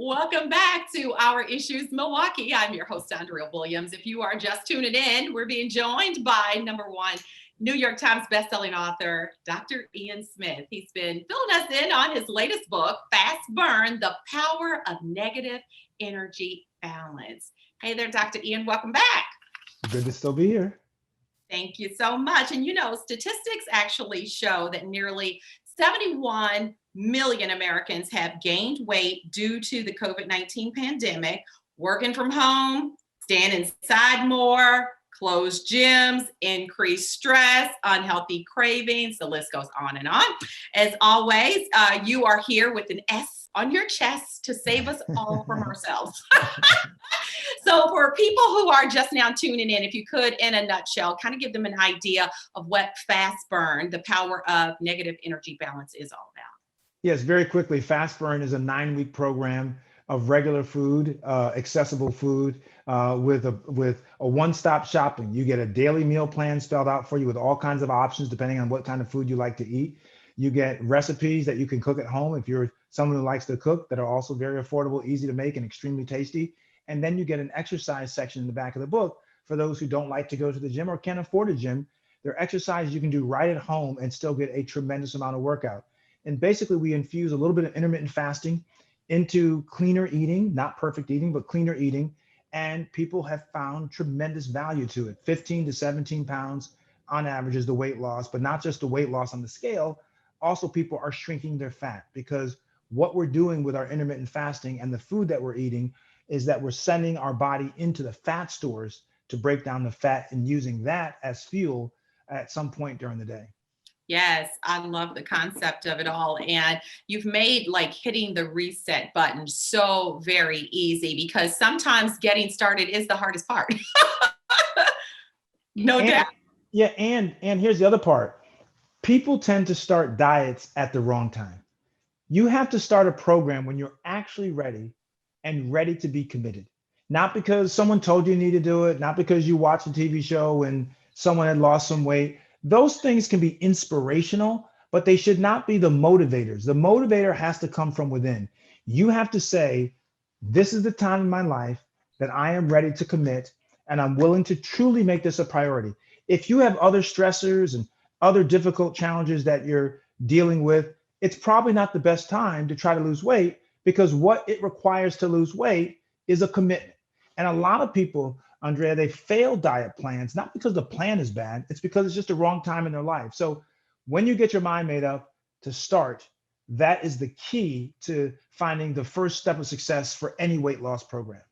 Welcome back to Our Issues Milwaukee. I'm your host, Andrea Williams. If you are just tuning in, we're being joined by #1 New York Times bestselling author, Dr. Ian Smith. He's been filling us in on his latest book, Fast Burn, The Power of Negative Energy Balance. Hey there, Dr. Ian. Welcome back. Good to still be here. Thank you so much. And you know, statistics actually show that nearly 71 million Americans have gained weight due to the COVID-19 pandemic, working from home, staying inside more, closed gyms, increased stress, unhealthy cravings. The list goes on and on. As always, you are here with an S on your chest to save us all from ourselves. So for people who are just now tuning in, if you could, in a nutshell, kind of give them an idea of what Fast Burn, the power of negative energy balance, is all about. Yes, very quickly, Fast Burn is a 9-week program of regular food, accessible food, with a one-stop shopping. You get a daily meal plan spelled out for you with all kinds of options depending on what kind of food you like to eat. You get recipes that you can cook at home if you're someone who likes to cook, that are also very affordable, easy to make, and extremely tasty. And then you get an exercise section in the back of the book for those who don't like to go to the gym or can't afford a gym. There are exercises you can do right at home and still get a tremendous amount of workout. And basically, we infuse a little bit of intermittent fasting into cleaner eating, not perfect eating, but cleaner eating. And people have found tremendous value to it. 15 to 17 pounds on average is the weight loss, but not just the weight loss on the scale. Also, people are shrinking their fat, because what we're doing with our intermittent fasting and the food that we're eating is that we're sending our body into the fat stores to break down the fat and using that as fuel at some point during the day. Yes, I love the concept of it all. And you've made like hitting the reset button so very easy, because sometimes getting started is the hardest part. No doubt. Yeah, and here's the other part. People tend to start diets at the wrong time. You have to start a program when you're actually ready and ready to be committed. Not because someone told you need to do it, not because you watched a TV show and someone had lost some weight. Those things can be inspirational, but they should not be the motivators. The motivator has to come from within. You have to say, this is the time in my life that I am ready to commit, and I'm willing to truly make this a priority. If you have other stressors and other difficult challenges that you're dealing with, it's probably not the best time to try to lose weight, because what it requires to lose weight is a commitment. And a lot of people, Andrea, they fail diet plans, not because the plan is bad, it's because it's just the wrong time in their life. So when you get your mind made up to start, that is the key to finding the first step of success for any weight loss program.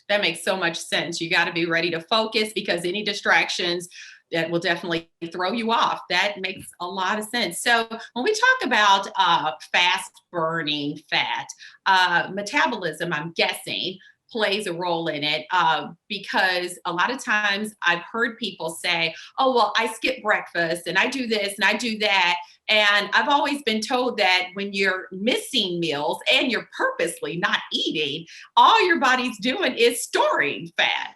That makes so much sense. You got to be ready to focus, because any distractions that will definitely throw you off. That makes a lot of sense. So when we talk about fast burning fat, metabolism, I'm guessing, plays a role in it, because a lot of times I've heard people say, oh, well, I skip breakfast and I do this and I do that. And I've always been told that when you're missing meals and you're purposely not eating, all your body's doing is storing fat,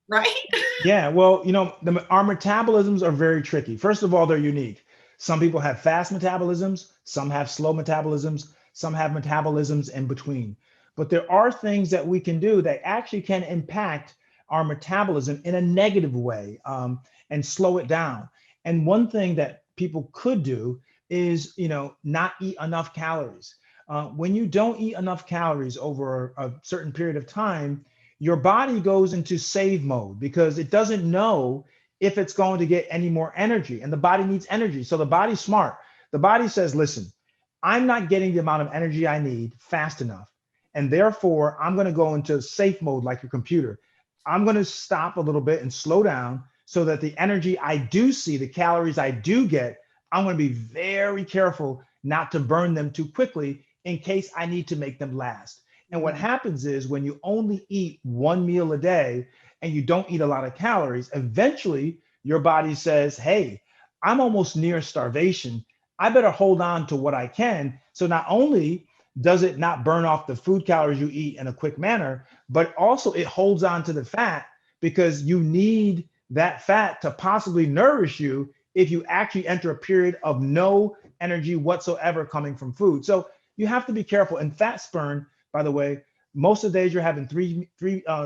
right? Yeah, well, our metabolisms are very tricky. First of all, they're unique. Some people have fast metabolisms, some have slow metabolisms, some have metabolisms in between. But there are things that we can do that actually can impact our metabolism in a negative way, and slow it down. And one thing that people could do is, not eat enough calories. When you don't eat enough calories over a certain period of time, your body goes into save mode, because it doesn't know if it's going to get any more energy, and the body needs energy. So the body's smart. The body says, listen, I'm not getting the amount of energy I need fast enough. And therefore, I'm going to go into safe mode like your computer. I'm going to stop a little bit and slow down so that the energy I do see, the calories I do get, I'm going to be very careful not to burn them too quickly in case I need to make them last. And what happens is, when you only eat one meal a day and you don't eat a lot of calories, eventually your body says, hey, I'm almost near starvation. I better hold on to what I can. So not only does it not burn off the food calories you eat in a quick manner, but also it holds on to the fat, because you need that fat to possibly nourish you if you actually enter a period of no energy whatsoever coming from food. So you have to be careful. And fat burn, by the way, Most of the days you're having three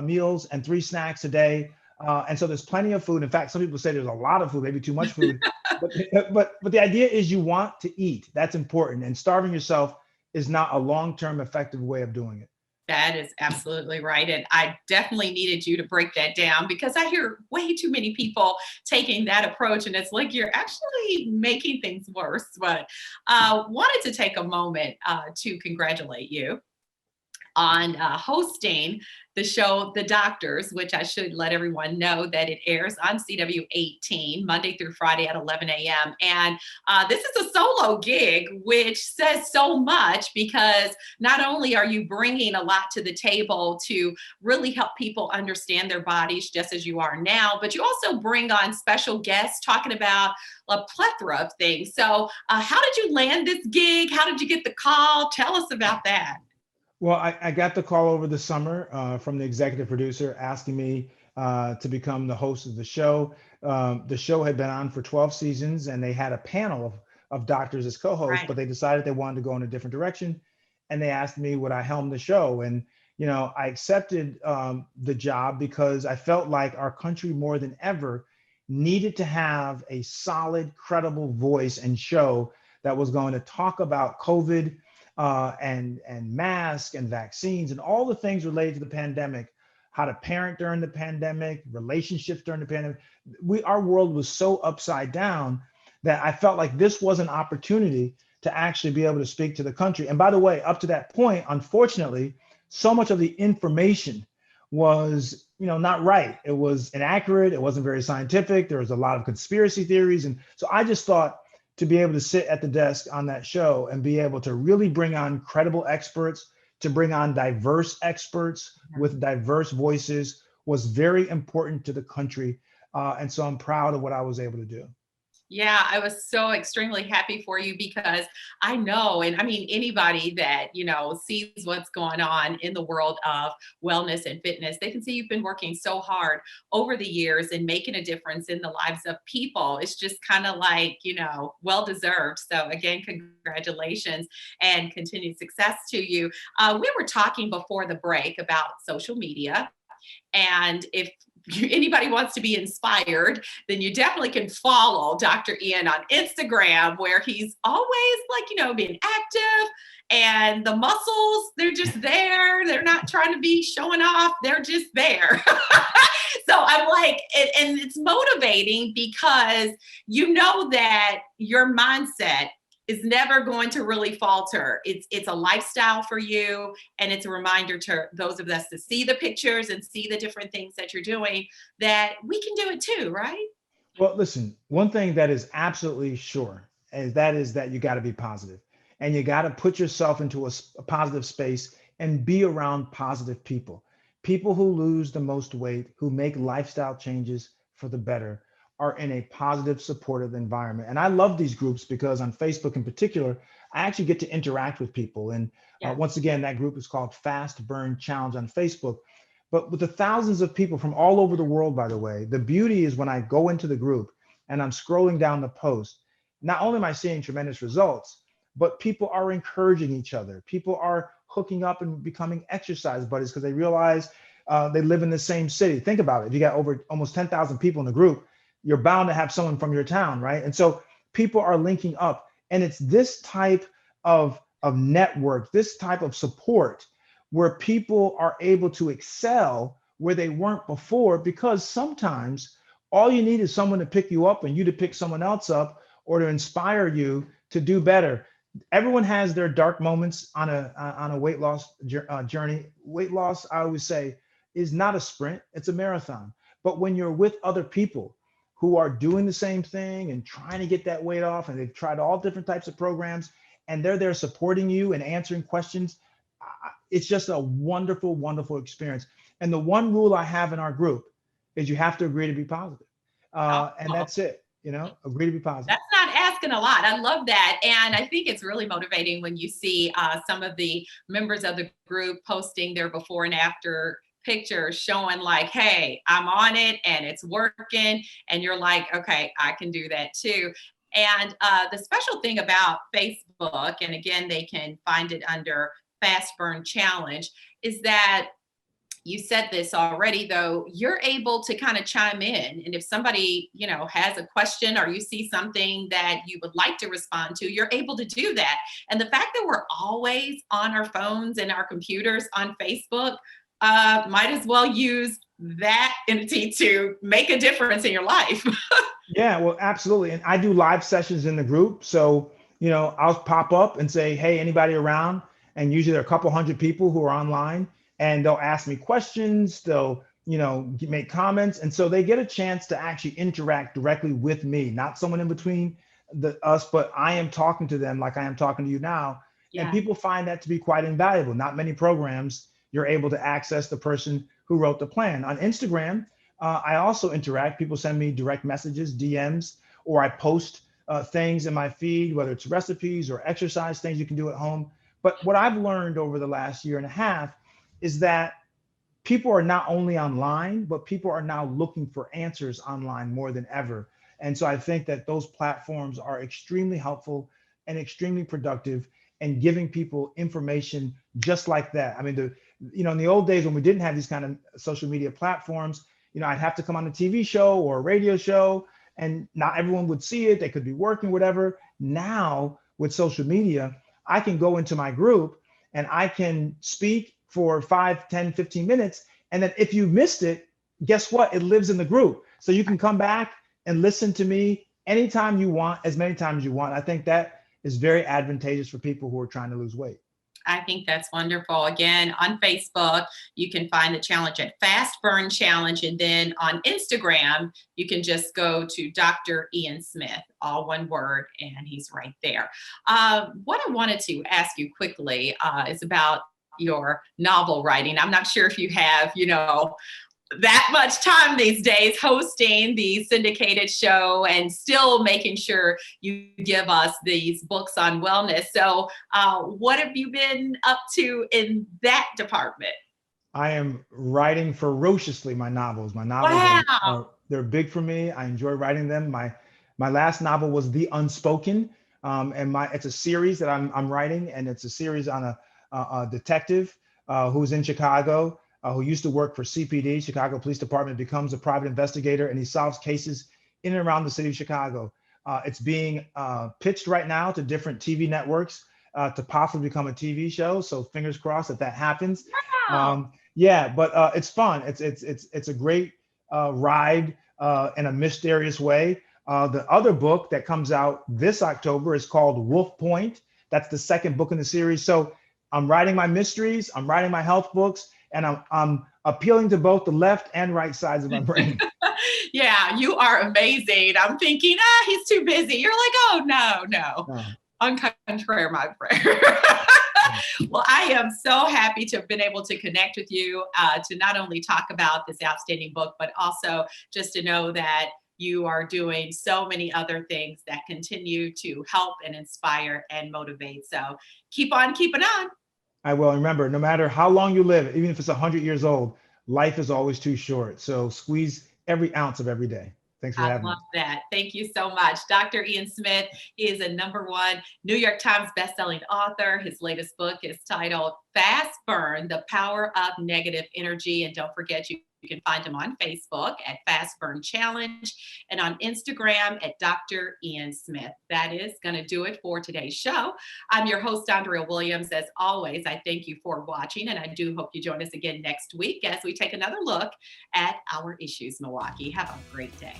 meals and three snacks a day. And so there's plenty of food. In fact, some people say there's a lot of food, maybe too much food. But but the idea is you want to eat. That's important. And starving yourself is not a long-term effective way of doing it. That is absolutely right. And I definitely needed you to break that down because I hear way too many people taking that approach. And it's like you're actually making things worse. But wanted to take a moment to congratulate you on hosting the show The Doctors, which I should let everyone know that it airs on CW 18 Monday through Friday at 11 a.m. And this is a solo gig, which says so much because not only are you bringing a lot to the table to really help people understand their bodies just as you are now, but you also bring on special guests talking about a plethora of things. So how did you land this gig? How did you get the call? Tell us about that. Well, I got the call over the summer from the executive producer asking me to become the host of the show. The show had been on for 12 seasons and they had a panel of doctors as co-hosts, Right. but they decided they wanted to go in a different direction. And they asked me would I helm the show. And, I accepted the job because I felt like our country more than ever needed to have a solid, credible voice and show that was going to talk about COVID and masks and vaccines and all the things related to the pandemic, how to parent during the pandemic, relationships during the pandemic. Our world was so upside down that I felt like this was an opportunity to actually be able to speak to the country. And by the way, up to that point, unfortunately, so much of the information was, not right. It was inaccurate. It wasn't very scientific. There was a lot of conspiracy theories. And so I just thought to be able to sit at the desk on that show and be able to really bring on credible experts, to bring on diverse experts with diverse voices was very important to the country. And so I'm proud of what I was able to do. Yeah, I was so extremely happy for you because I know, and I mean, anybody that, sees what's going on in the world of wellness and fitness, they can see you've been working so hard over the years and making a difference in the lives of people. It's just kind of like, well deserved. So, again, congratulations and continued success to you. We were talking before the break about social media. And if anybody wants to be inspired, then you definitely can follow Dr. Ian on Instagram, where he's always like, being active and the muscles, they're just there. They're not trying to be showing off, they're just there. So I'm like, and it's motivating because you know that your mindset is never going to really falter. It's a lifestyle for you, and it's a reminder to those of us to see the pictures and see the different things that you're doing that we can do it too, right? Well, listen, one thing that is absolutely sure is that you got to be positive and you got to put yourself into a positive space and be around positive people. People who lose the most weight, who make lifestyle changes for the better, are in a positive, supportive environment. And I love these groups because on Facebook in particular, I actually get to interact with people. And Yeah. once again, that group is called Fast Burn Challenge on Facebook. But with the thousands of people from all over the world, by the way, the beauty is when I go into the group and I'm scrolling down the post, not only am I seeing tremendous results, but people are encouraging each other. People are hooking up and becoming exercise buddies because they realize they live in the same city. Think about it. If you got over almost 10,000 people in the group, you're bound to have someone from your town, right? And so people are linking up. And it's this type of network, this type of support where people are able to excel where they weren't before, because sometimes all you need is someone to pick you up and you to pick someone else up or to inspire you to do better. Everyone has their dark moments on a weight loss journey. Weight loss, I always say, is not a sprint, it's a marathon. But when you're with other people who are doing the same thing and trying to get that weight off, and they've tried all different types of programs, and they're there supporting you and answering questions, it's just a wonderful, wonderful experience. And the one rule I have in our group is you have to agree to be positive. And Oh, that's it, agree to be positive. that's not asking a lot. I love that. And I think it's really motivating when you see some of the members of the group posting their before and after pictures showing like, hey, I'm on it and it's working. And you're like, okay, I can do that too. And the special thing about Facebook, and again, they can find it under Fast Burn Challenge is that you said this already, though, you're able to kind of chime in. And if somebody, has a question or you see something that you would like to respond to, you're able to do that. And the fact that we're always on our phones and our computers on Facebook, might as well use that entity to make a difference in your life. Yeah, well, absolutely. And I do live sessions in the group. So, I'll pop up and say, hey, anybody around? And usually there are a couple hundred people who are online and they'll ask me questions. They'll, make comments. And so they get a chance to actually interact directly with me, not someone in between us, but I am talking to them like I am talking to you now. And Yeah. people find that to be quite invaluable. Not many programs you're able to access the person who wrote the plan. On Instagram, I also interact. People send me direct messages, DMs, or I post things in my feed, whether it's recipes or exercise things you can do at home. But what I've learned over the last year and a half is that people are not only online, but people are now looking for answers online more than ever. And so I think that those platforms are extremely helpful and extremely productive and giving people information just like that. I mean, in the old days when we didn't have these kind of social media platforms, I'd have to come on a TV show or a radio show and not everyone would see it. They could be working, whatever. Now with social media, I can go into my group and I can speak for 5, 10, 15 minutes. And then if you missed it, guess what? It lives in the group. So you can come back and listen to me anytime you want, as many times as you want. I think that is very advantageous for people who are trying to lose weight. I think that's wonderful. Again, on Facebook, you can find the challenge at Fast Burn Challenge. And then on Instagram, you can just go to Dr. Ian Smith, all one word, and he's right there. What I wanted to ask you quickly is about your novel writing. I'm not sure if you have, that much time these days hosting the syndicated show and still making sure you give us these books on wellness. So what have you been up to in that department? I am writing ferociously my novels. My novels Wow. they're big for me. I enjoy writing them. My last novel was The Unspoken, and it's a series that I'm writing, and it's a series on a detective who's in Chicago, who used to work for CPD, Chicago Police Department, becomes a private investigator, and he solves cases in and around the city of Chicago. It's being pitched right now to different TV networks to possibly become a TV show. So fingers crossed that happens. Wow. Yeah, but it's fun. It's a great ride in a mysterious way. The other book that comes out this October is called Wolf Point. That's the second book in the series. So I'm writing my mysteries, I'm writing my health books, and I'm appealing to both the left and right sides of my brain. Yeah, you are amazing. I'm thinking, he's too busy. You're like, oh, no. On contrary, my prayer. Well, I am so happy to have been able to connect with you to not only talk about this outstanding book, but also just to know that you are doing so many other things that continue to help and inspire and motivate. So keep on keeping on. I will. Remember, no matter how long you live, even if it's 100 years old, life is always too short. So squeeze every ounce of every day. Thanks for I having me. love that. Thank you so much. Dr. Ian Smith is a #1 New York Times bestselling author. His latest book is titled Fast Burn, The Power of Negative Energy. And don't forget, you can find him on Facebook at Fast Burn Challenge and on Instagram at Dr. Ian Smith. That is going to do it for today's show. I'm your host, Andrea Williams. As always, I thank you for watching, and I do hope you join us again next week as we take another look at our issues, Milwaukee. Have a great day.